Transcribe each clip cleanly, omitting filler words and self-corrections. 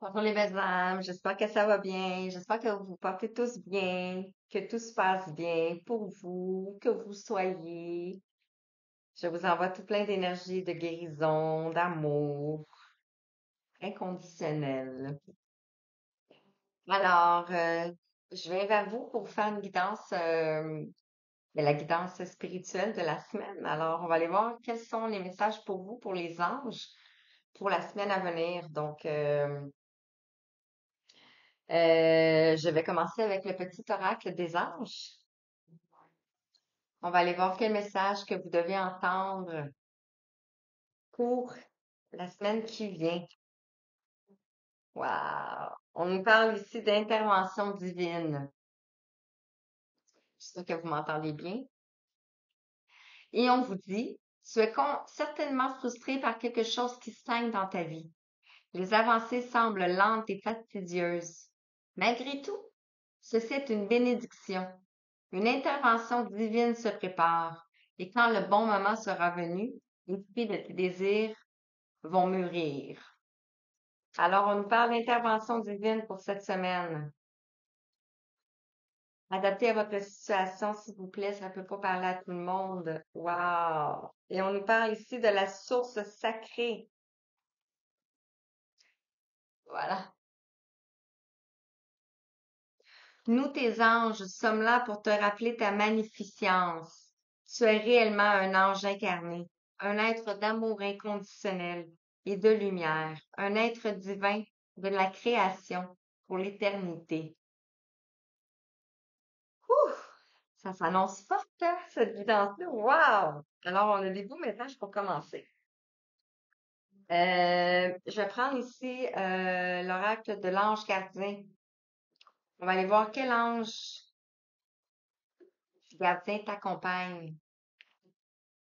Bonjour les belles âmes, j'espère que ça va bien, j'espère que vous vous portez tous bien, que tout se passe bien pour vous, que vous soyez. Je vous envoie tout plein d'énergie, de guérison, d'amour inconditionnel. Alors, je viens vers vous pour faire une guidance, la guidance spirituelle de la semaine. Alors, on va aller voir quels sont les messages pour vous, pour les anges, pour la semaine à venir. Donc, je vais commencer avec le petit oracle des anges. On va aller voir quel message que vous devez entendre pour la semaine qui vient. Wow! On nous parle ici d'intervention divine. J'espère que vous m'entendez bien. Et on vous dit, tu es certainement frustré par quelque chose qui stagne dans ta vie. Les avancées semblent lentes et fastidieuses. Malgré tout, ceci est une bénédiction. Une intervention divine se prépare. Et quand le bon moment sera venu, les fruits de tes désirs vont mûrir. Alors, on nous parle d'intervention divine pour cette semaine. Adaptez à votre situation, s'il vous plaît, ça ne peut pas parler à tout le monde. Wow! Et on nous parle ici de la source sacrée. Voilà. Nous, tes anges, sommes là pour te rappeler ta magnificence. Tu es réellement un ange incarné, un être d'amour inconditionnel et de lumière, un être divin de la création pour l'éternité. Ouf! Ça s'annonce fort, hein, cette guidance-là. Wow! Alors, on a des beaux messages pour commencer. Je vais prendre ici l'oracle de l'ange gardien. On va aller voir quel ange gardien t'accompagne.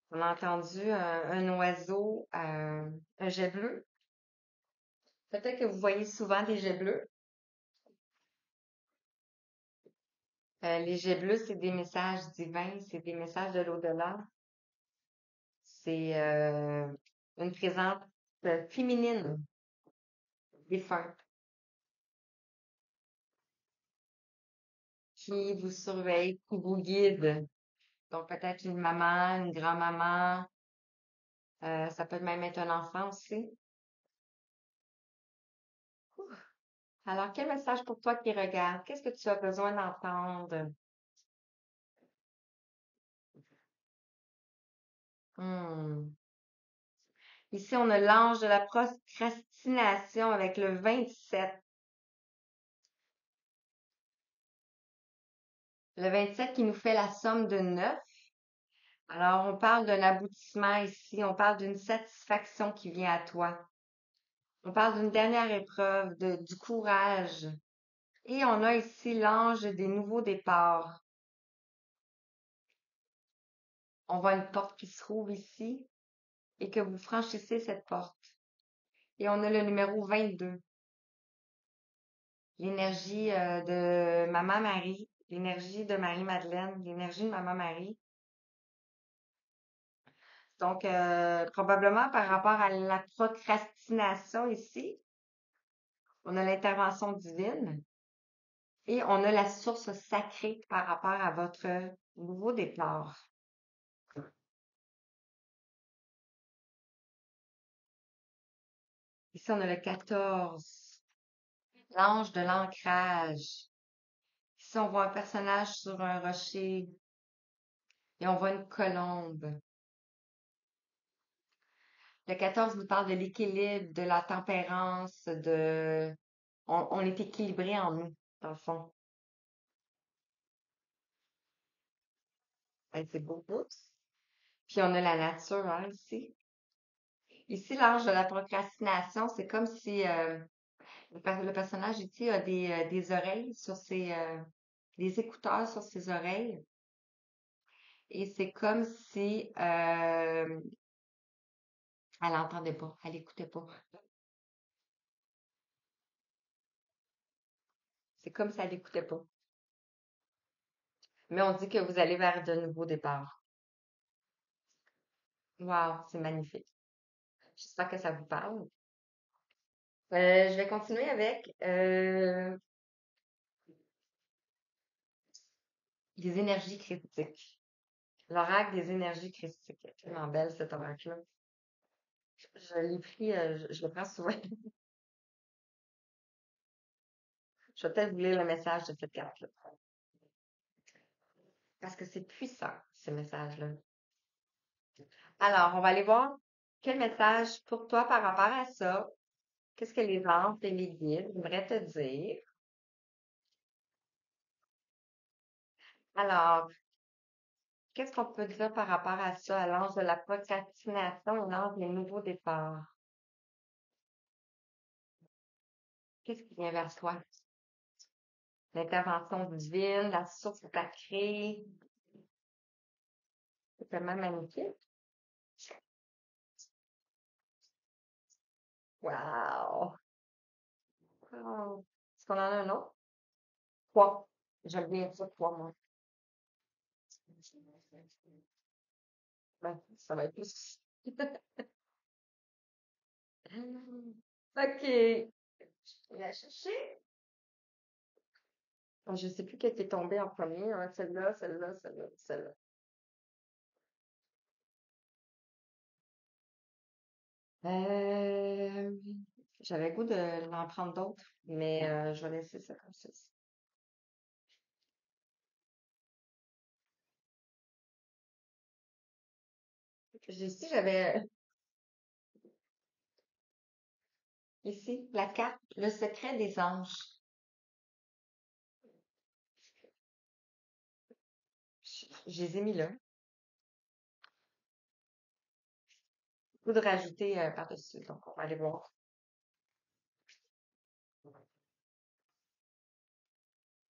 On a entendu un oiseau, un jet bleu. Peut-être que vous voyez souvent des jets bleus. Les jets bleus, c'est des messages divins, c'est des messages de l'au-delà. C'est une présence féminine, défunte, qui vous surveille, qui vous guide. Donc peut-être une maman, une grand-maman, ça peut même être un enfant aussi. Alors, quel message pour toi qui regarde? Qu'est-ce que tu as besoin d'entendre? Hmm. Ici, on a l'ange de la procrastination avec le 27. Le 27 qui nous fait la somme de 9. Alors, on parle d'un aboutissement ici, on parle d'une satisfaction qui vient à toi. On parle d'une dernière épreuve, du courage. Et on a ici l'ange des nouveaux départs. On voit une porte qui se trouve ici et que vous franchissez cette porte. Et on a le numéro 22. L'énergie de Maman Marie, l'énergie de Marie-Madeleine, l'énergie de Maman Marie. Donc, probablement par rapport à la procrastination ici, on a l'intervention divine et on a la source sacrée par rapport à votre nouveau départ. Ici, on a le 14, l'ange de l'ancrage. Ici, on voit un personnage sur un rocher et on voit une colombe. Le 14 nous parle de l'équilibre, de la tempérance, on est équilibré en nous, dans le fond. Ben, c'est beau. Oups. Puis on a la nature, hein, ici. Ici, l'ange de la procrastination, c'est comme si le personnage ici a des oreilles sur des écouteurs sur ses oreilles. Et c'est comme si elle n'entendait pas, elle n'écoutait pas. C'est comme si elle n'écoutait pas. Mais on dit que vous allez vers de nouveaux départs. Wow, c'est magnifique. J'espère que ça vous parle. Je vais continuer avec les énergies critiques. L'oracle des énergies critiques. C'est tellement belle cette oracle-là. Je l'ai pris, je le prends souvent. Je vais peut-être vous lire le message de cette carte-là. Parce que c'est puissant, ce message-là. Alors, on va aller voir quel message pour toi par rapport à ça. Qu'est-ce que les anges et les guides voudraient te dire? Alors, qu'est-ce qu'on peut dire par rapport à ça, à l'ange de la procrastination et l'ange des nouveaux départs? Qu'est-ce qui vient vers toi? L'intervention divine, la source sacrée. C'est tellement magnifique. Wow! Oh. Est-ce qu'on en a un autre? Trois. J'aime bien ça, trois, moi. Ben, ça va être plus. OK. Je vais la chercher. Je sais plus quelle qui est tombée en premier, hein. Celle-là, celle-là, celle-là, celle-là. Euh, J'avais le goût de l'en prendre d'autres, mais je vais laisser ça comme ça. Ici, j'avais ici la carte, le secret des anges. Je les ai mis là. Goût de rajouter par-dessus. Donc, on va aller voir.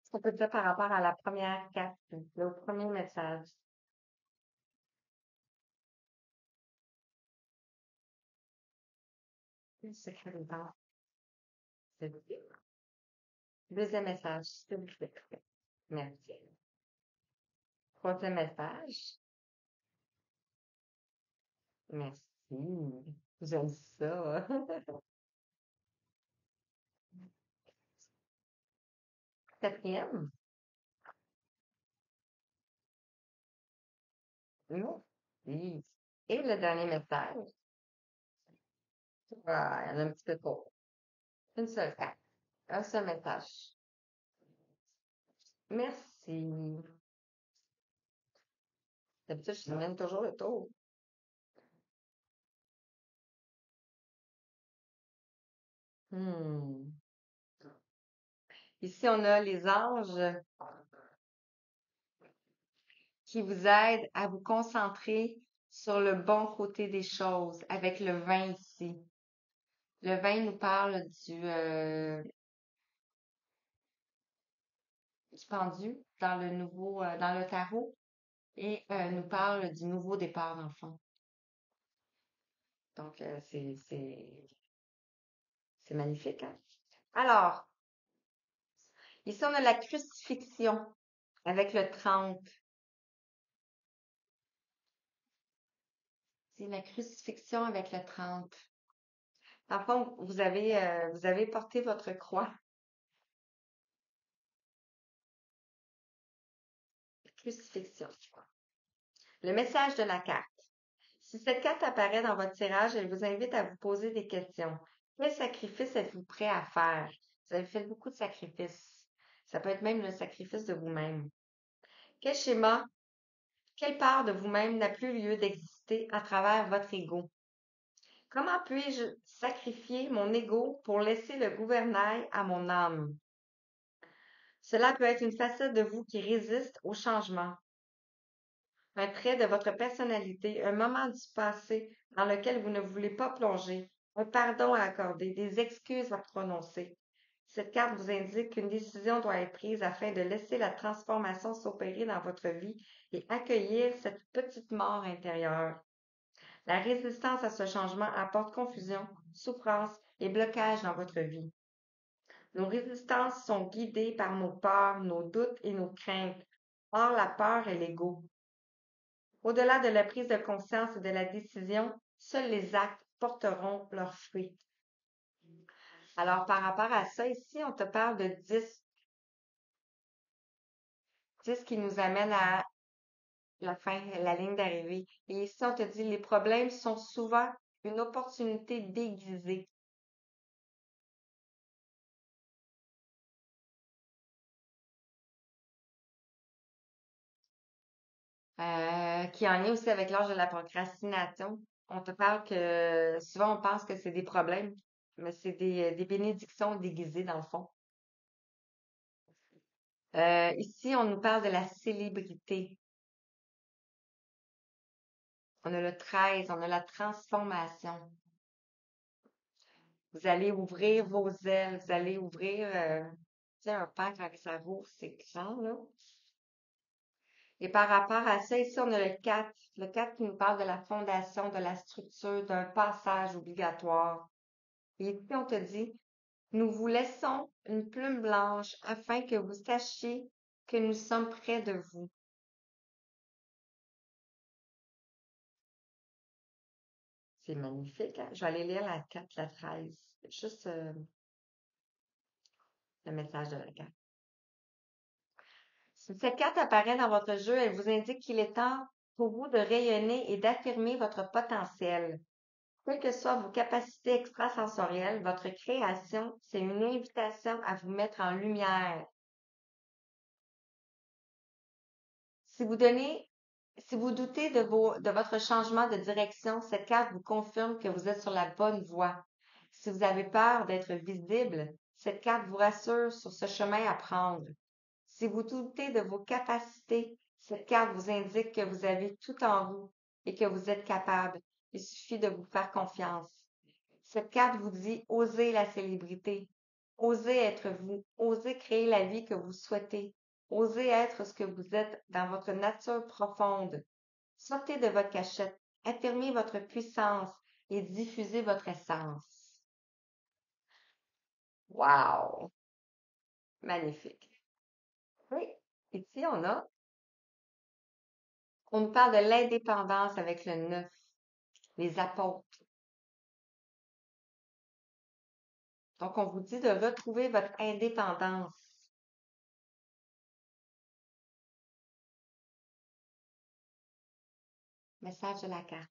Ce qu'on peut dire par rapport à la première carte, le premier message. Le secret des anges. C'est bon. Deuxième message, s'il vous plaît. Merci. Troisième message. Merci. J'aime ça. Quatrième. Merci. Et le dernier message. Ah, il y en a un petit peu trop. Une seule carte. Un seul message. Merci. D'habitude, je mène toujours le tour. Hmm. Ici, on a les anges qui vous aident à vous concentrer sur le bon côté des choses avec le vin ici. Le vin nous parle du pendu dans le nouveau, dans le tarot et nous parle du nouveau départ d'enfant. Donc, c'est magnifique, hein? Alors, ici, on a la crucifixion avec le 30. C'est la crucifixion avec le 30. Dans le fond, vous avez porté votre croix. Crucifixion. Le message de la carte. Si cette carte apparaît dans votre tirage, elle vous invite à vous poser des questions. Quel sacrifice êtes-vous prêt à faire? Vous avez fait beaucoup de sacrifices. Ça peut être même le sacrifice de vous-même. Quel schéma, quelle part de vous-même n'a plus lieu d'exister à travers votre ego? Comment puis-je sacrifier mon ego pour laisser le gouvernail à mon âme? Cela peut être une facette de vous qui résiste au changement, un trait de votre personnalité, un moment du passé dans lequel vous ne voulez pas plonger, un pardon à accorder, des excuses à prononcer. Cette carte vous indique qu'une décision doit être prise afin de laisser la transformation s'opérer dans votre vie et accueillir cette petite mort intérieure. La résistance à ce changement apporte confusion, souffrance et blocage dans votre vie. Nos résistances sont guidées par nos peurs, nos doutes et nos craintes. Or, la peur est l'ego. Au-delà de la prise de conscience et de la décision, seuls les actes porteront leurs fruits. Alors, par rapport à ça, ici, on te parle de 10 qui nous amène à la fin, la ligne d'arrivée. Et ici, on te dit, les problèmes sont souvent une opportunité déguisée. Qui en est aussi avec l'âge de la procrastination. On te parle que souvent on pense que c'est des problèmes, mais c'est des bénédictions déguisées dans le fond. Ici, on nous parle de la célébrité. On a le 13, on a la transformation. Vous allez ouvrir vos ailes, vous allez ouvrir, tu sais, un pan quand ça rouvre, c'est grand, là. Et par rapport à ça, ici, on a le 4. Le 4 qui nous parle de la fondation, de la structure, d'un passage obligatoire. Et ici, on te dit, nous vous laissons une plume blanche afin que vous sachiez que nous sommes près de vous. C'est magnifique, hein? Je vais aller lire la 4, la 13. Juste le message de la carte. Si cette carte apparaît dans votre jeu, elle vous indique qu'il est temps pour vous de rayonner et d'affirmer votre potentiel. Quelles que soient vos capacités extrasensorielles, votre création, c'est une invitation à vous mettre en lumière. Si vous donnez, si vous doutez de votre changement de direction, cette carte vous confirme que vous êtes sur la bonne voie. Si vous avez peur d'être visible, cette carte vous rassure sur ce chemin à prendre. Si vous doutez de vos capacités, cette carte vous indique que vous avez tout en vous et que vous êtes capable. Il suffit de vous faire confiance. Cette carte vous dit osez la célébrité, osez être vous, osez créer la vie que vous souhaitez, osez être ce que vous êtes dans votre nature profonde. Sortez de votre cachette, affirmez votre puissance et diffusez votre essence. Wow! Magnifique. Oui, ici on nous parle de l'indépendance avec le 9, les apôtres. Donc, on vous dit de retrouver votre indépendance. Message de la carte.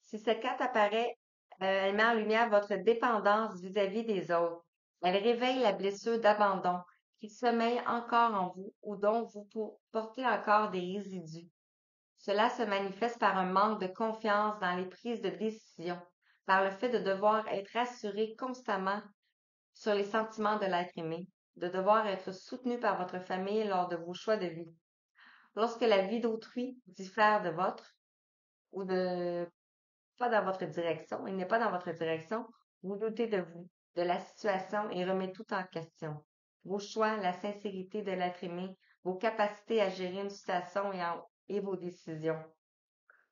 Si cette carte apparaît, elle met en lumière votre dépendance vis-à-vis des autres. Elle réveille la blessure d'abandon qui sommeille encore en vous ou dont vous portez encore des résidus. Cela se manifeste par un manque de confiance dans les prises de décision, par le fait de devoir être assuré constamment sur les sentiments de l'être aimé, de devoir être soutenu par votre famille lors de vos choix de vie. Lorsque la vie d'autrui diffère de votre ou de pas dans votre direction, il n'est pas dans votre direction, vous doutez de vous, de la situation et remettez tout en question. Vos choix, la sincérité de l'être aimé, vos capacités à gérer une situation et vos décisions.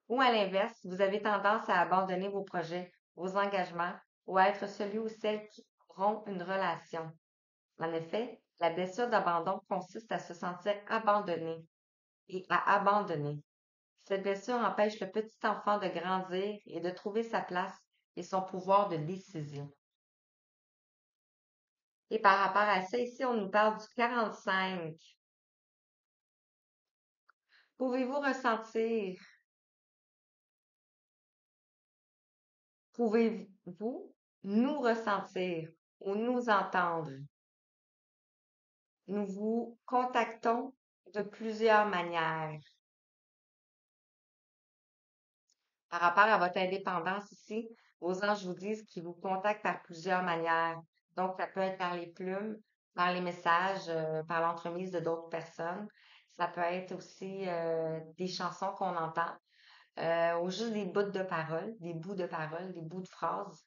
Ou à l'inverse, vous avez tendance à abandonner vos projets, vos engagements ou à être celui ou celle qui rompt une relation. En effet, la blessure d'abandon consiste à se sentir abandonné et à abandonner. Cette blessure empêche le petit enfant de grandir et de trouver sa place et son pouvoir de décision. Et par rapport à ça, ici, on nous parle du 45. Pouvez-vous ressentir, pouvez-vous nous ressentir ou nous entendre? Nous vous contactons de plusieurs manières. Par rapport à votre indépendance ici, vos anges vous disent qu'ils vous contactent par plusieurs manières. Donc, ça peut être par les plumes, par les messages, par l'entremise de d'autres personnes. Ça peut être aussi des chansons qu'on entend, ou juste des bouts de paroles, des bouts de paroles, des bouts de phrases.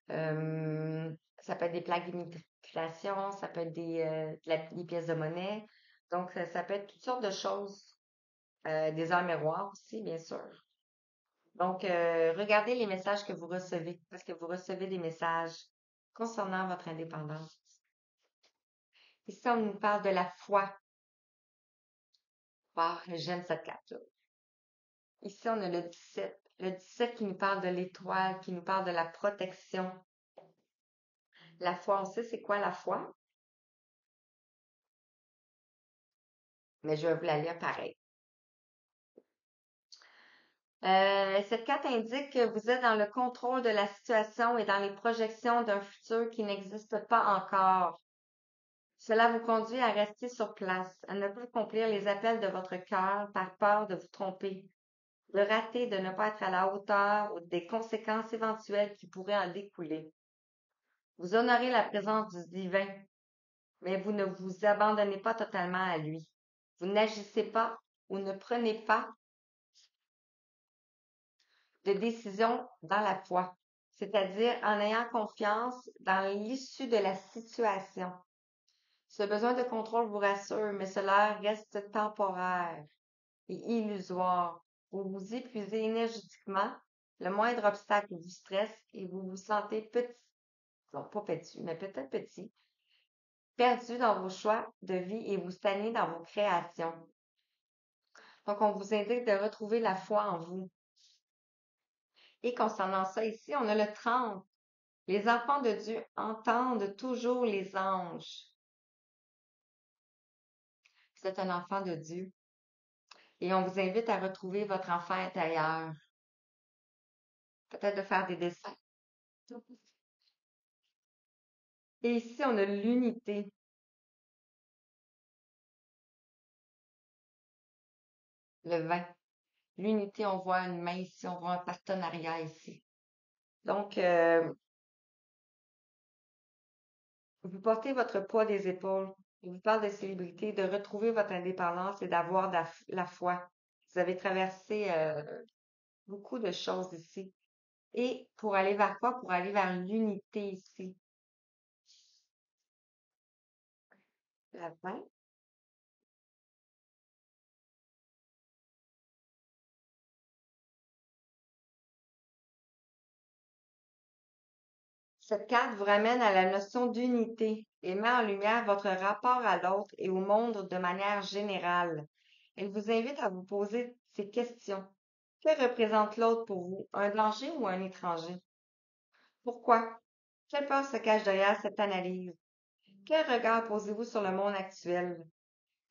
Ça peut être des plaques d'immatriculation, ça peut être des pièces de monnaie. Donc, ça peut être toutes sortes de choses. Des heures miroirs aussi, bien sûr. Donc, regardez les messages que vous recevez, parce que vous recevez des messages concernant votre indépendance. Ici, on nous parle de la foi. Wow, j'aime cette carte-là. Ici, on a le 17. Le 17 qui nous parle de l'étoile, qui nous parle de la protection. La foi, on sait c'est quoi la foi, mais je vais vous la lire pareil. Cette carte indique que vous êtes dans le contrôle de la situation et dans les projections d'un futur qui n'existe pas encore. Cela vous conduit à rester sur place, à ne pas accomplir les appels de votre cœur par peur de vous tromper, de rater, de ne pas être à la hauteur ou des conséquences éventuelles qui pourraient en découler. Vous honorez la présence du divin, mais vous ne vous abandonnez pas totalement à lui. Vous n'agissez pas ou ne prenez pas de décision dans la foi, c'est-à-dire en ayant confiance dans l'issue de la situation. Ce besoin de contrôle vous rassure, mais cela reste temporaire et illusoire. Vous vous épuisez énergétiquement, le moindre obstacle vous stresse et vous vous sentez petit, non pas petit, mais peut-être petit, perdu dans vos choix de vie et vous stagnez dans vos créations. Donc, on vous indique de retrouver la foi en vous. Et concernant ça ici, on a le 30. Les enfants de Dieu entendent toujours les anges. Vous êtes un enfant de Dieu et on vous invite à retrouver votre enfant intérieur. Peut-être de faire des dessins. Et ici, on a l'unité. Le 20. L'unité, on voit une main ici, on voit un partenariat ici. Donc, vous portez votre poids des épaules. Je vous parle de célébrité, de retrouver votre indépendance et d'avoir la foi. Vous avez traversé beaucoup de choses ici. Et pour aller vers quoi? Pour aller vers l'unité ici. La 20. Cette carte vous ramène à la notion d'unité et met en lumière votre rapport à l'autre et au monde de manière générale. Elle vous invite à vous poser ces questions. Que représente l'autre pour vous? Un danger ou un étranger? Pourquoi? Quelle peur se cache derrière cette analyse? Quel regard posez-vous sur le monde actuel?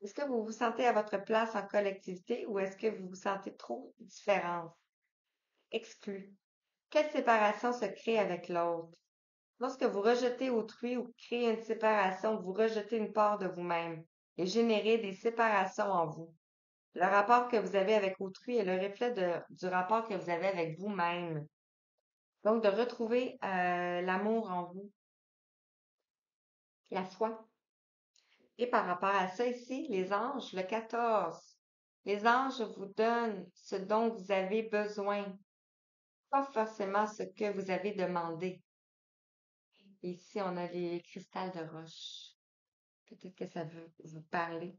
Est-ce que vous vous sentez à votre place en collectivité ou est-ce que vous vous sentez trop différente, exclue? Quelle séparation se crée avec l'autre? Lorsque vous rejetez autrui ou créez une séparation, vous rejetez une part de vous-même et générez des séparations en vous. Le rapport que vous avez avec autrui est le reflet du rapport que vous avez avec vous-même. Donc, de retrouver l'amour en vous, la foi. Et par rapport à ça ici, les anges, le 14. Les anges vous donnent ce dont vous avez besoin, pas forcément ce que vous avez demandé. Ici, on a les cristals de roche. Peut-être que ça veut vous parler.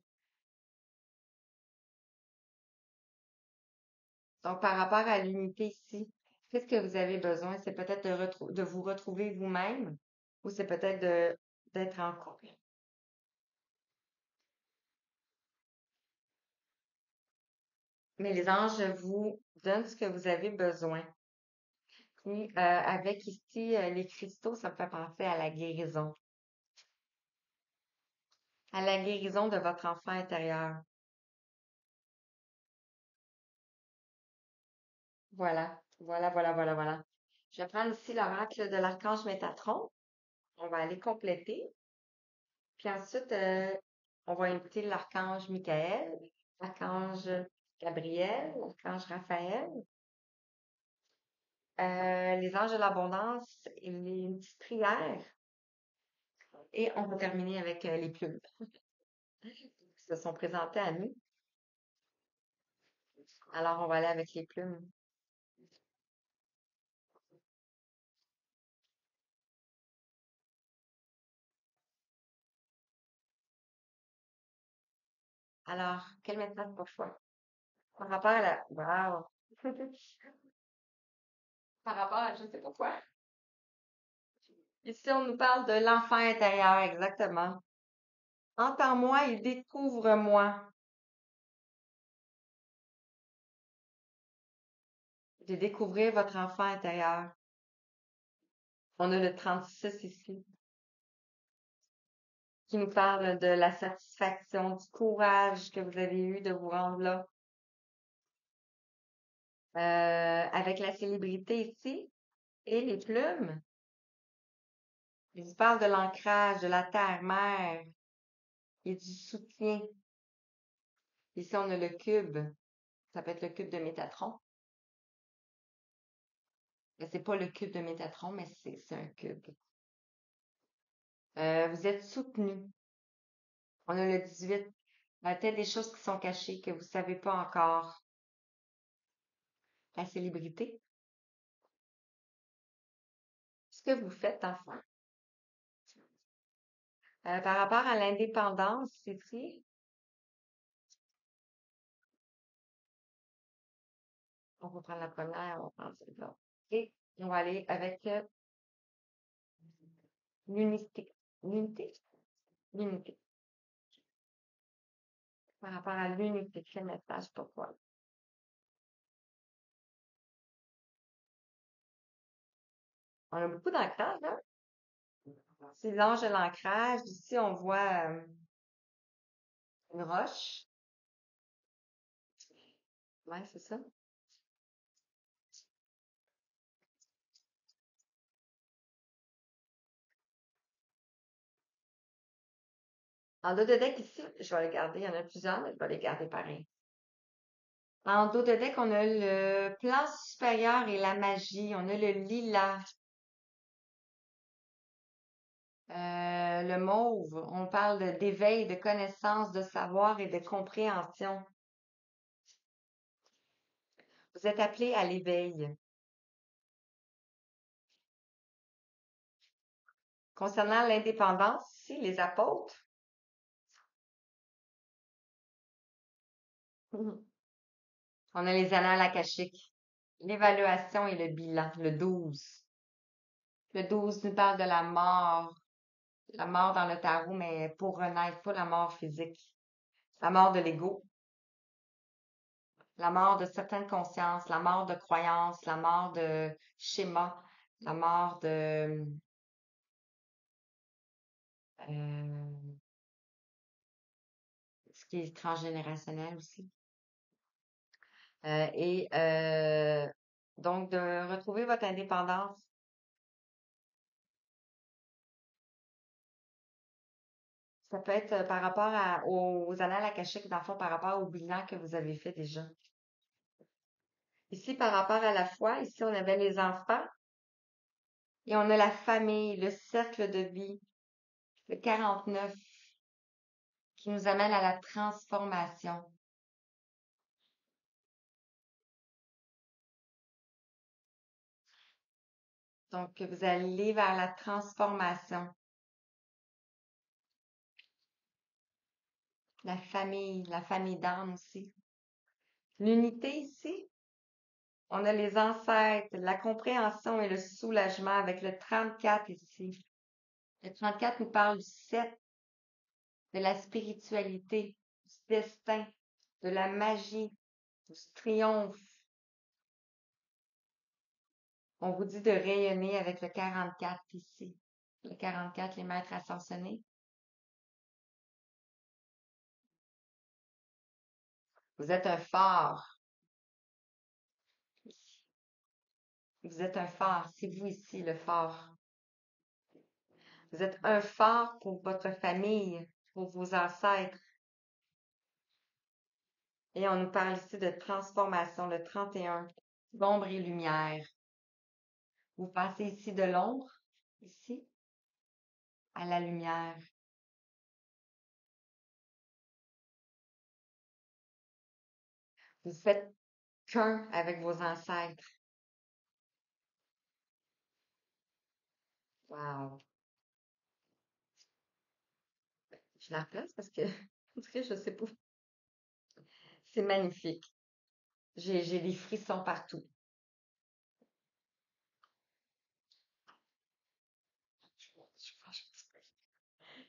Donc, par rapport à l'unité ici, qu'est-ce que vous avez besoin? C'est peut-être de vous retrouver vous-même ou c'est peut-être d'être en couple. Mais les anges vous donnent ce que vous avez besoin. Puis, avec ici les cristaux, ça me fait penser à la guérison de votre enfant intérieur. Voilà, voilà, voilà, voilà, voilà. Je vais prendre ici l'oracle de l'archange Métatron. On va aller compléter. Puis ensuite, on va inviter l'archange Michael, l'archange Gabriel, l'archange Raphaël, les anges de l'abondance et une petite prière. Et on va terminer avec les plumes qui se sont présentées à nous. Alors, on va aller avec les plumes. Alors, quel message pour toi? Par rapport à la... Wow! Par rapport à je sais pas quoi. Ici, on nous parle de l'enfant intérieur, exactement. Entends-moi et découvre-moi. De découvrir votre enfant intérieur. On a le 36 ici. qui nous parle de la satisfaction, du courage que vous avez eu de vous rendre là. Avec la célébrité ici et les plumes. Il vous parle de l'ancrage, de la terre-mère et du soutien. Ici, on a le cube. Ça peut être le cube de Métatron. Mais c'est pas le cube de Métatron, mais c'est un cube. Vous êtes soutenu. On a le 18. Peut-être des choses qui sont cachées que vous savez pas encore. La célébrité. Ce que vous faites, enfant. Par rapport à l'indépendance, ici, on va prendre la première, on va prendre celle-là. Et on va aller avec l'unité. L'unité? L'unité. Par rapport à l'unité, quel message pourquoi? On a beaucoup d'ancrage, hein? C'est l'ange de l'ancrage. Ici, on voit une roche. Ouais, c'est ça. En dos de deck ici, je vais les garder. Il y en a plusieurs, mais je vais les garder pareil. En dos de deck, on a le plan supérieur et la magie. On a le lilas. Le mauve. On parle d'éveil, de connaissance, de savoir et de compréhension. Vous êtes appelé à l'éveil. Concernant l'indépendance, ici, les apôtres. On a les annales akashiques, l'évaluation et le bilan, le 12. Le 12 nous parle de la mort dans le tarot, mais pour renaître, pas la mort physique. La mort de l'ego, la mort de certaines consciences, la mort de croyances, la mort de schémas, la mort de euh, ce qui est transgénérationnel aussi. Et donc de retrouver votre indépendance. Ça peut être par rapport aux annales akashiques, dans le fond, par rapport au bilan que vous avez fait déjà. Ici, par rapport à la foi, ici, on avait les enfants et on a la famille, le cercle de vie, le 49, qui nous amène à la transformation. Donc, vous allez vers la transformation. La famille d'âme aussi. L'unité ici, on a les ancêtres, la compréhension et le soulagement avec le 34 ici. Le 34 nous parle du 7, de la spiritualité, du destin, de la magie, du triomphe. On vous dit de rayonner avec le 44 ici. Le 44, les maîtres ascensionnés. Vous êtes un phare. Vous êtes un phare. C'est vous ici, le phare. Vous êtes un phare pour votre famille, pour vos ancêtres. Et on nous parle ici de transformation, le 31, d'ombre et lumière. Vous passez ici de l'ombre, ici, à la lumière. Vous faites qu'un avec vos ancêtres. Wow. Je la replace parce que, en tout cas, je sais pas. C'est magnifique. J'ai des frissons partout.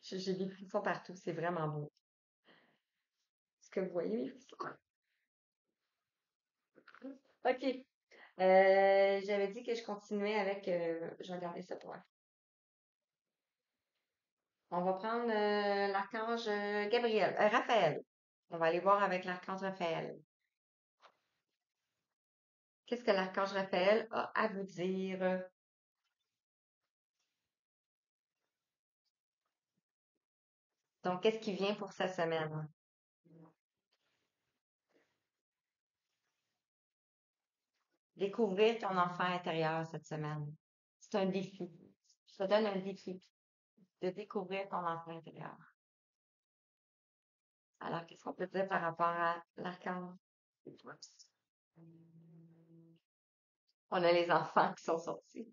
J'ai des frissons partout. C'est vraiment beau. Est-ce que vous voyez mes frissons? OK. J'avais dit que je continuais avec... je vais regarder ça pour elle. On va prendre l'archange Gabriel, Raphaël. On va aller voir avec l'archange Raphaël. Qu'est-ce que l'archange Raphaël a à vous dire? Donc, qu'est-ce qui vient pour sa semaine? Découvrir ton enfant intérieur cette semaine. C'est un défi. Ça donne un défi de découvrir ton enfant intérieur. Alors, qu'est-ce qu'on peut dire par rapport à l'archange? Oups. On a les enfants qui sont sortis.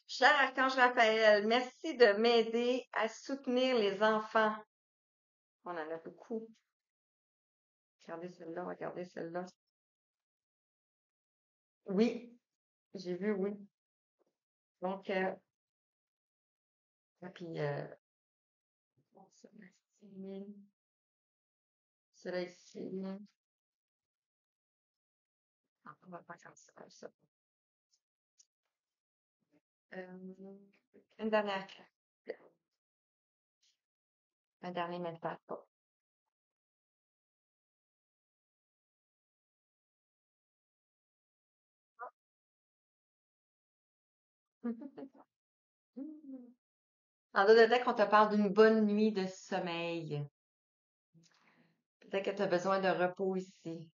Cher Archange Raphaël, merci de m'aider à soutenir les enfants. On en a beaucoup. Regardez celle-là, regardez celle-là. Oui, j'ai vu, oui. Donc, puis, bon, celle-là ici, celle-là ici. Ah, on va pas comme ça, comme ça. Euh, une dernière carte. Un dernier message. Pas. En d'autres termes, on te parle d'une bonne nuit de sommeil. Peut-être que tu as besoin de repos ici.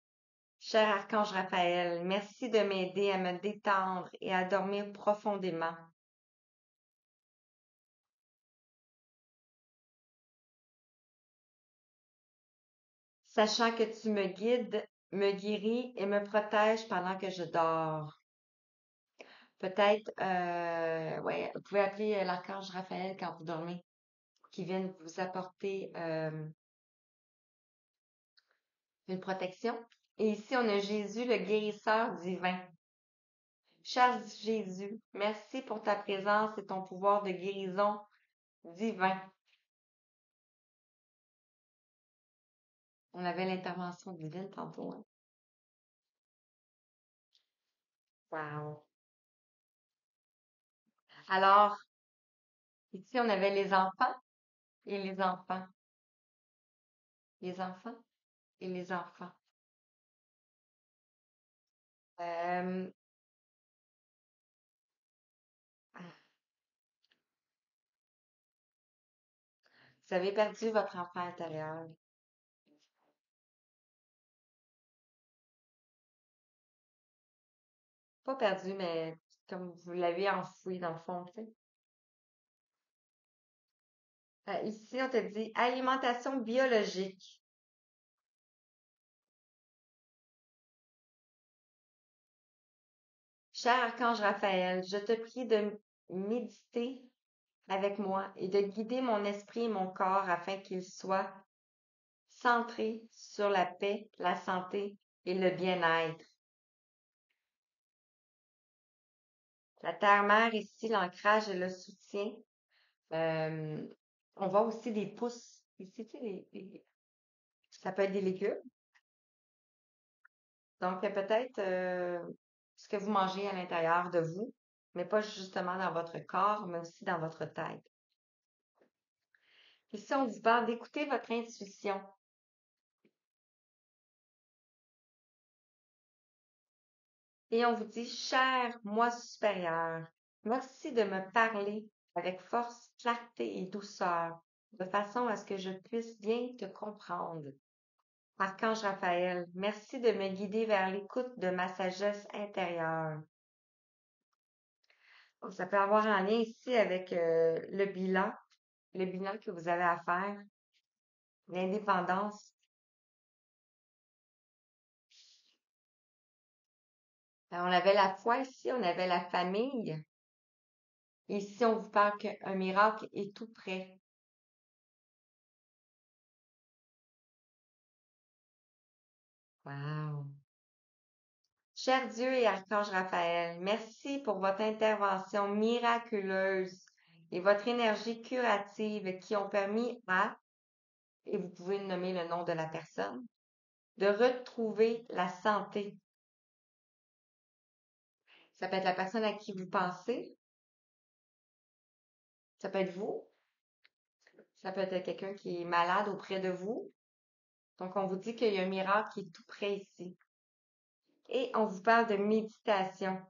Cher Archange Raphaël, merci de m'aider à me détendre et à dormir profondément. Sachant que tu me guides, me guéris et me protèges pendant que je dors. Peut-être, ouais, vous pouvez appeler l'archange Raphaël quand vous dormez, qui vienne vous apporter une protection. Et ici, on a Jésus, le guérisseur divin. Cher Jésus, merci pour ta présence et ton pouvoir de guérison divin. On avait l'intervention divine tantôt, hein? Wow. Alors, ici, on avait les enfants et les enfants. Les enfants et les enfants. Euh, vous avez perdu votre enfant intérieur. Pas perdu, mais comme vous l'avez enfoui dans le fond, tu sais. Ici, on te dit alimentation biologique. Cher Archange Raphaël, je te prie de méditer avec moi et de guider mon esprit et mon corps afin qu'ils soient centrés sur la paix, la santé et le bien-être. La terre-mère ici, l'ancrage et le soutien. Euh, on voit aussi des pousses. Ici, tu sais, ça peut être des légumes. Donc, peut-être ce que vous mangez à l'intérieur de vous, mais pas justement dans votre corps, mais aussi dans votre tête. Ici, on vous parle d'écouter votre intuition. Et on vous dit, cher moi supérieur, merci de me parler avec force, clarté et douceur, de façon à ce que je puisse bien te comprendre. Archange Raphaël, merci de me guider vers l'écoute de ma sagesse intérieure. Donc, ça peut avoir un lien ici avec le bilan que vous avez à faire, l'indépendance. On avait la foi ici, on avait la famille. Ici, on vous parle qu'un miracle est tout près. Wow. Cher Dieu et Archange Raphaël, merci pour votre intervention miraculeuse et votre énergie curative qui ont permis à, et vous pouvez nommer le nom de la personne, de retrouver la santé. Ça peut être la personne à qui vous pensez, Ça peut être vous, ça peut être quelqu'un qui est malade auprès de vous. Donc, on vous dit qu'il y a un miracle qui est tout près ici. Et on vous parle de méditation.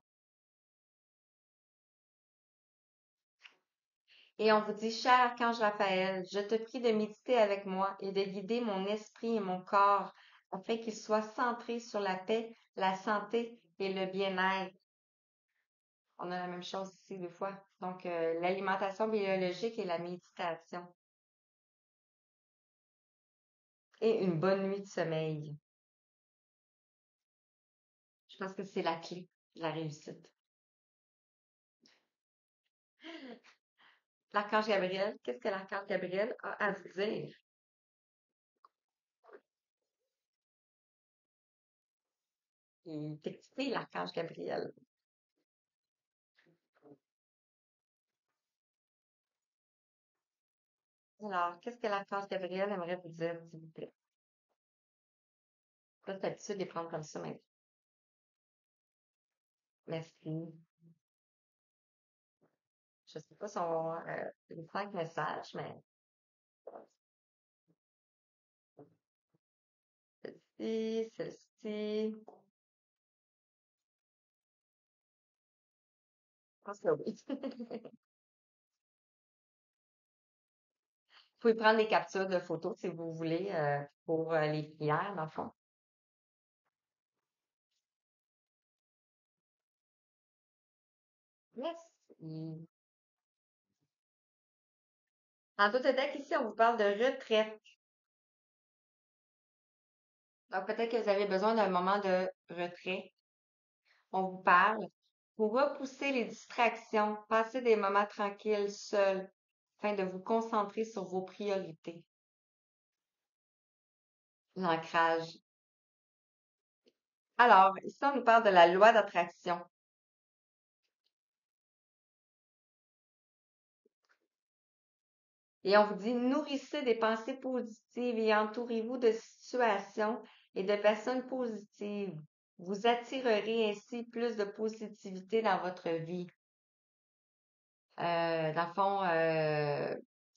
Et on vous dit, cher Archange Raphaël, je te prie de méditer avec moi et de guider mon esprit et mon corps afin qu'ils soient centrés sur la paix, la santé et le bien-être. On a la même chose ici des fois. Donc, l'alimentation biologique et la méditation. Et une bonne nuit de sommeil. Je pense que c'est la clé de la réussite. L'archange Gabriel, qu'est-ce que l'archange Gabriel a à vous dire? Il est excité, l'archange Gabriel. Alors, qu'est-ce que l'archange Gabriel aimerait vous dire, s'il vous plaît? Pas l'habitude de les prendre comme ça maintenant. Merci. Je sais pas si on va avoir les 5 messages, mais celle-ci, celle-ci. Je pense que oui. Vous pouvez prendre des captures de photos si vous voulez pour les prières, dans le fond. Merci. En tout état qu'ici, on vous parle de retraite. Donc, peut-être que vous avez besoin d'un moment de retrait. On vous parle pour repousser les distractions, passer des moments tranquilles, seuls, afin de vous concentrer sur vos priorités. L'ancrage. Alors, ici, on nous parle de la loi d'attraction. Et on vous dit, nourrissez des pensées positives et entourez-vous de situations et de personnes positives. Vous attirerez ainsi plus de positivité dans votre vie. Dans le fond,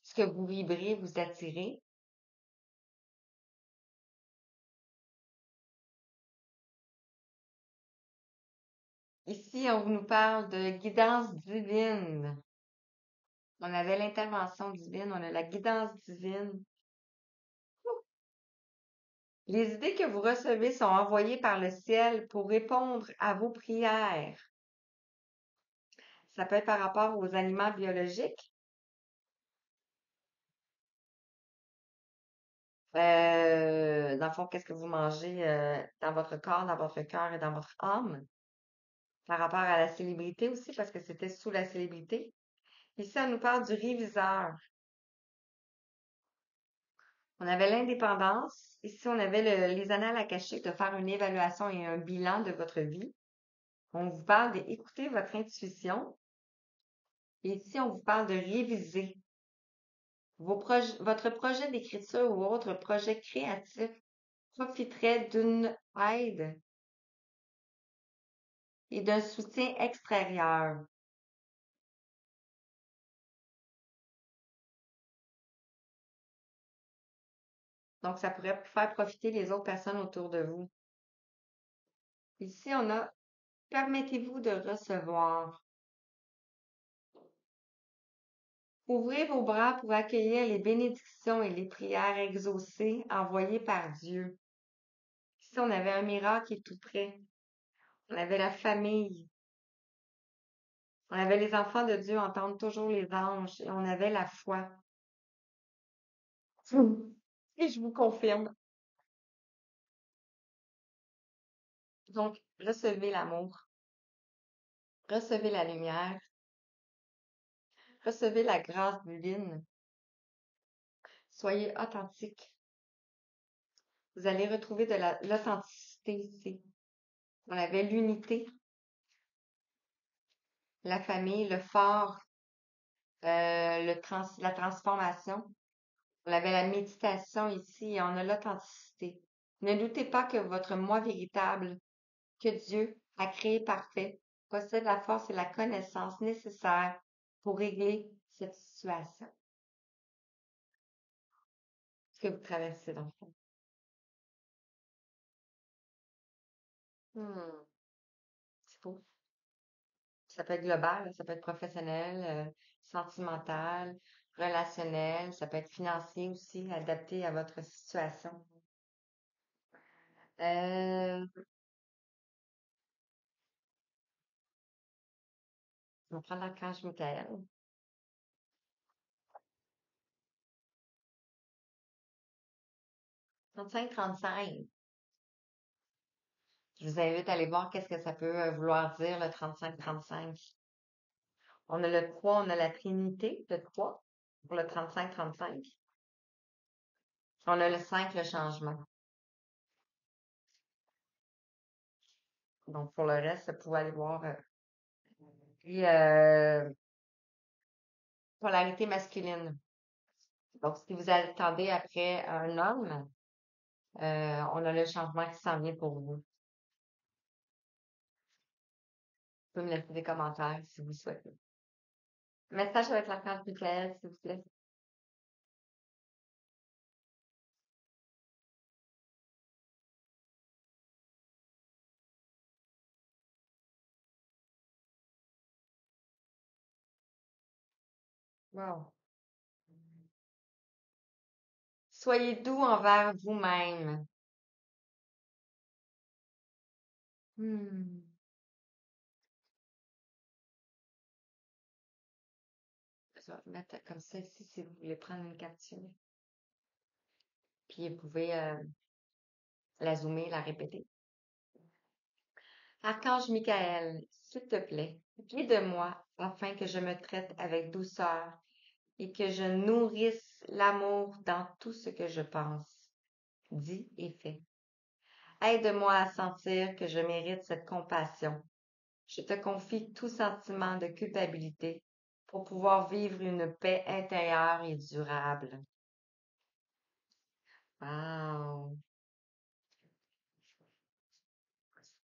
ce que vous vibrez, vous attirez. Ici, on nous parle de guidance divine. On avait l'intervention divine, on a la guidance divine. Les idées que vous recevez sont envoyées par le ciel pour répondre à vos prières. Ça peut être par rapport aux aliments biologiques. Dans le fond, qu'est-ce que vous mangez dans votre corps, dans votre cœur et dans votre âme? Par rapport à la célébrité aussi, parce que c'était sous la célébrité. Ici, on nous parle du réviseur. On avait l'indépendance. Ici, on avait les annales akashiques de faire une évaluation et un bilan de votre vie. On vous parle d'écouter votre intuition. Et ici, on vous parle de réviser votre projet d'écriture ou autre projet créatif profiterait d'une aide et d'un soutien extérieur. Donc, ça pourrait faire profiter les autres personnes autour de vous. Ici, on a permettez-vous de recevoir. Ouvrez vos bras pour accueillir les bénédictions et les prières exaucées envoyées par Dieu. Ici, on avait un miracle qui est tout près. On avait la famille. On avait les enfants de Dieu entendre toujours les anges et on avait la foi. Et je vous confirme. Donc, recevez l'amour, recevez la lumière, recevez la grâce divine. Soyez authentique. Vous allez retrouver de l'authenticité ici. On avait l'unité, la famille, le fort, la transformation. On avait la méditation ici et on a l'authenticité. Ne doutez pas que votre moi véritable, que Dieu a créé parfait, possède la force et la connaissance nécessaires pour régler cette situation que vous traversez dans le fond? Hmm, c'est beau. Ça peut être global, ça peut être professionnel, sentimental, relationnel, ça peut être financier aussi, adapté à votre situation. Je vais prendre l'archange Michael. 35-35. Je vous invite à aller voir qu'est-ce que ça peut vouloir dire, le 35-35. On a le 3, on a la Trinité, le 3, pour le 35-35. On a le 5, le changement. Donc, pour le reste, vous pouvez aller voir. Puis, polarité masculine. Donc, si vous attendez après un homme, on a le changement qui s'en vient pour vous. Vous pouvez me laisser des commentaires si vous souhaitez. Message avec l'archange Michael, s'il vous plaît. Wow. Soyez doux envers vous-même. Hmm. Je vais mettre comme ça ici si vous voulez prendre une capture. Puis vous pouvez la zoomer, la répéter. Archange Michael, s'il te plaît, guide-moi afin que je me traite avec douceur et que je nourrisse l'amour dans tout ce que je pense, dit et fait. Aide-moi à sentir que je mérite cette compassion. Je te confie tout sentiment de culpabilité pour pouvoir vivre une paix intérieure et durable. Wow.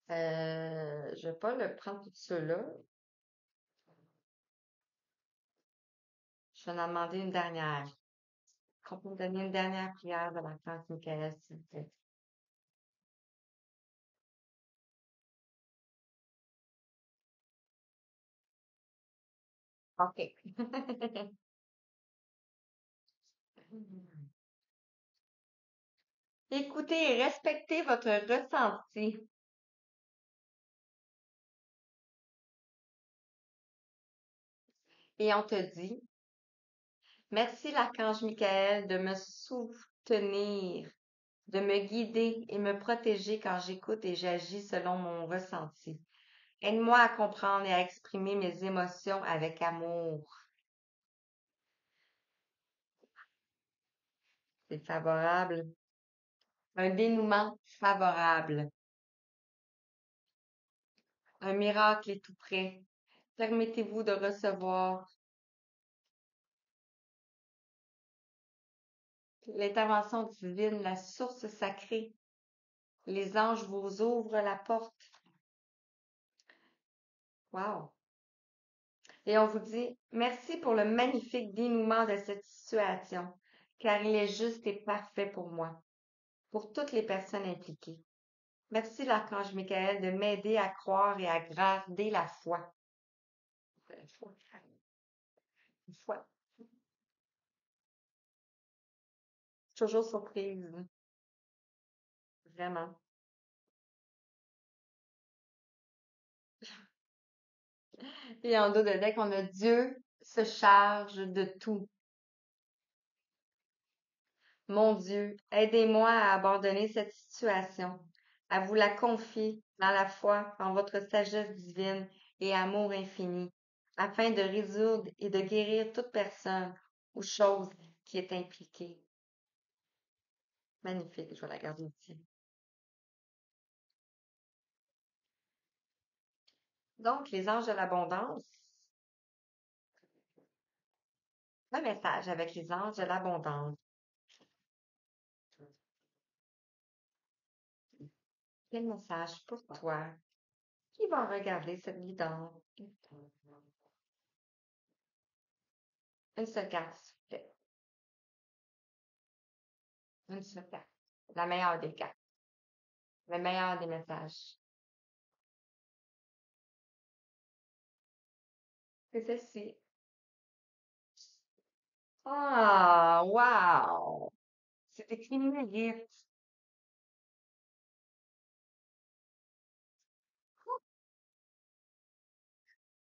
Je vais pas le prendre tout ceux-là. Je vais en demander une dernière. Qu'on peut me donner une dernière prière de la France Michael, s'il vous plaît. OK. Écoutez et respectez votre ressenti. Et on te dit, merci l'archange Michael de me soutenir, de me guider et me protéger quand j'écoute et j'agis selon mon ressenti. Aide-moi à comprendre et à exprimer mes émotions avec amour. C'est favorable. Un dénouement favorable. Un miracle est tout près. Permettez-vous de recevoir l'intervention divine, la source sacrée. Les anges vous ouvrent la porte. Wow! Et on vous dit merci pour le magnifique dénouement de cette situation, car il est juste et parfait pour moi, pour toutes les personnes impliquées. Merci l'archange Michael de m'aider à croire et à garder la foi. La foi. La foi. Toujours surprise, vraiment. Et en dos de deck, on a Dieu se charge de tout. Mon Dieu, aidez-moi à abandonner cette situation, à vous la confier dans la foi en votre sagesse divine et amour infini, afin de résoudre et de guérir toute personne ou chose qui est impliquée. Magnifique, je vais la garder ici. Donc, les anges de l'abondance, un message avec les anges de l'abondance. Quel message pour toi qui va regarder cette guidance? Une seule carte, s'il vous plaît. Une seule carte. La meilleure des cartes. Le meilleur des messages. C'est celle-ci. Ah, wow! C'est écrit mérite.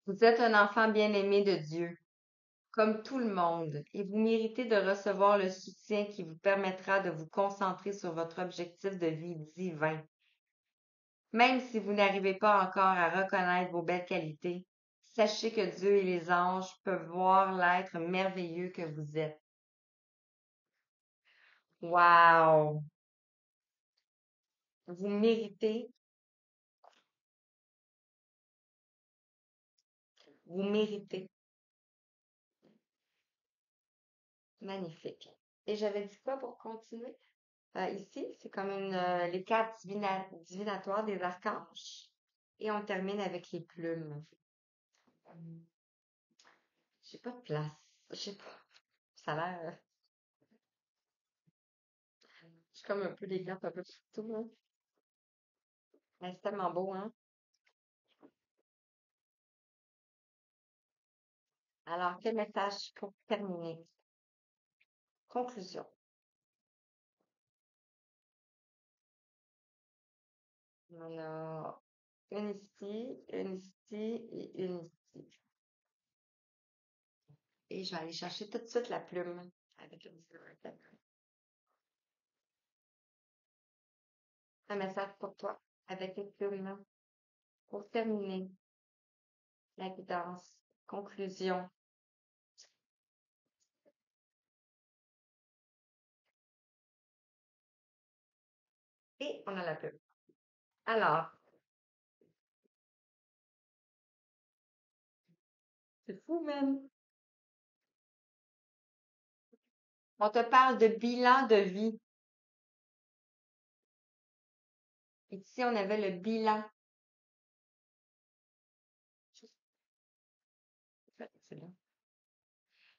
Vous êtes un enfant bien-aimé de Dieu, comme tout le monde, et vous méritez de recevoir le soutien qui vous permettra de vous concentrer sur votre objectif de vie divin. Même si vous n'arrivez pas encore à reconnaître vos belles qualités, sachez que Dieu et les anges peuvent voir l'être merveilleux que vous êtes. Wow! Vous méritez, vous méritez. Magnifique. Et j'avais dit quoi pour continuer? Ici, c'est comme les cartes divinatoires des archanges. Et on termine avec les plumes. Hum, J'ai pas de place. Je sais pas. Ça a l'air. J'ai comme un peu des cartes un peu partout, hein. Mais c'est tellement beau, hein? Alors, quel message pour terminer? Conclusion. On a une ici et une ici. Et je vais aller chercher tout de suite la plume avec une petite. Un message pour toi avec une plume pour terminer la guidance. Conclusion. Et on a la plume. Alors, c'est fou même. On te parle de bilan de vie. Ici, on avait le bilan. C'est là.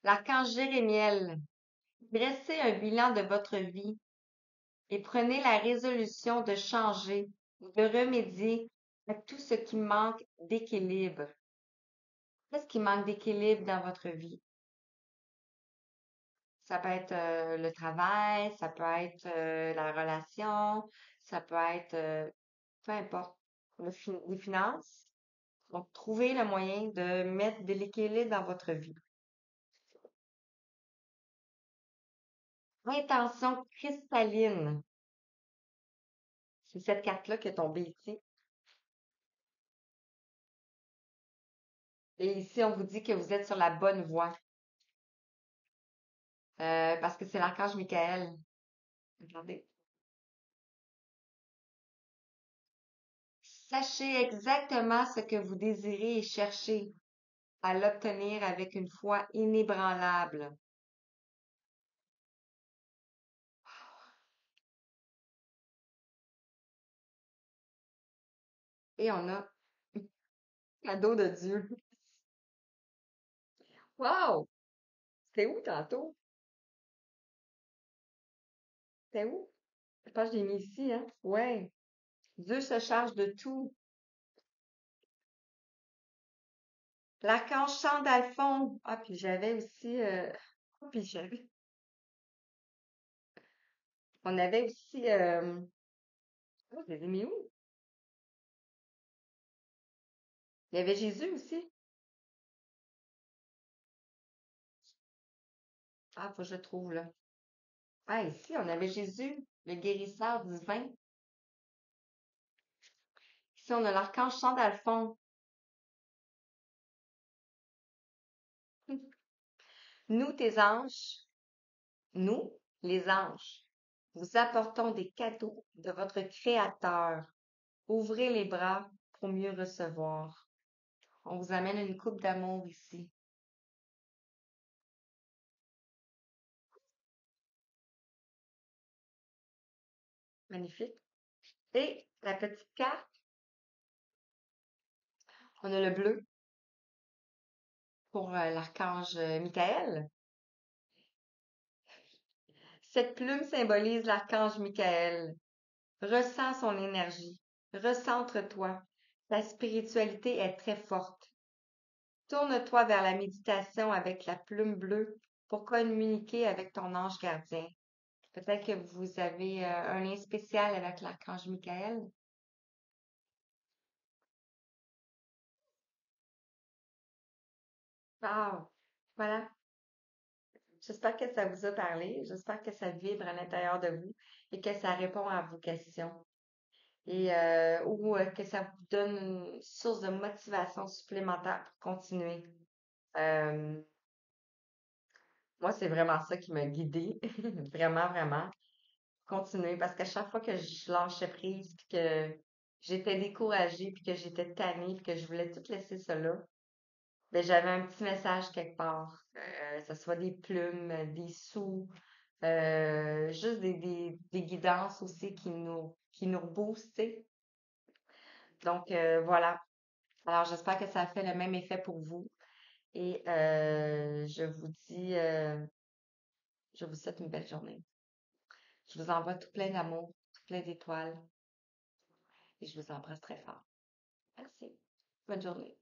L'archange Jérémiel. Dressez un bilan de votre vie et prenez la résolution de changer ou de remédier à tout ce qui manque d'équilibre. Qu'est-ce qui manque d'équilibre dans votre vie? Ça peut être le travail, ça peut être la relation, ça peut être peu importe, les finances. Donc, trouvez le moyen de mettre de l'équilibre dans votre vie. Intention cristalline. C'est cette carte-là qui est tombée ici. Et ici, on vous dit que vous êtes sur la bonne voie. Parce que c'est l'archange Michael. Regardez. Sachez exactement ce que vous désirez et cherchez à l'obtenir avec une foi inébranlable. Et on a cadeau de Dieu. Wow! C'était où tantôt? C'était où? Je pense que je l'ai mis ici, hein? Ouais. Dieu se charge de tout. L'archange Sandalphon. Ah, puis j'avais aussi, puis j'avais, on avait aussi, oh, je les ai mis où? Il y avait Jésus aussi. Ah, faut que je le trouve, là. Ah, ici, on avait Jésus, le guérisseur divin. Ici, on a l'archange Sandalphon. Nous, tes anges, nous, les anges, vous apportons des cadeaux de votre Créateur. Ouvrez les bras pour mieux recevoir. On vous amène une coupe d'amour ici. Magnifique. Et la petite carte, on a le bleu. pour l'archange Michael. Cette plume symbolise l'archange Michael. Ressens son énergie. Recentre-toi. Ta spiritualité est très forte. Tourne-toi vers la méditation avec la plume bleue pour communiquer avec ton ange gardien. Peut-être que vous avez un lien spécial avec l'archange Michael. Ah, voilà. J'espère que ça vous a parlé. J'espère que ça vibre à l'intérieur de vous et que ça répond à vos questions et ou que ça vous donne une source de motivation supplémentaire pour continuer. Euh, Moi, c'est vraiment ça qui m'a guidée. Vraiment, vraiment. Continuer. Parce qu'à chaque fois que je lâchais prise, puis que j'étais découragée, puis que j'étais tannée, puis que je voulais tout laisser ça là, ben, j'avais un petit message quelque part. Que ce soit des plumes, des sous, juste des guidances aussi qui nous boostent, tu sais. Donc, voilà. Alors, j'espère que ça a fait le même effet pour vous. Et je vous souhaite une belle journée. Je vous envoie tout plein d'amour, tout plein d'étoiles et je vous embrasse très fort. Merci. Bonne journée.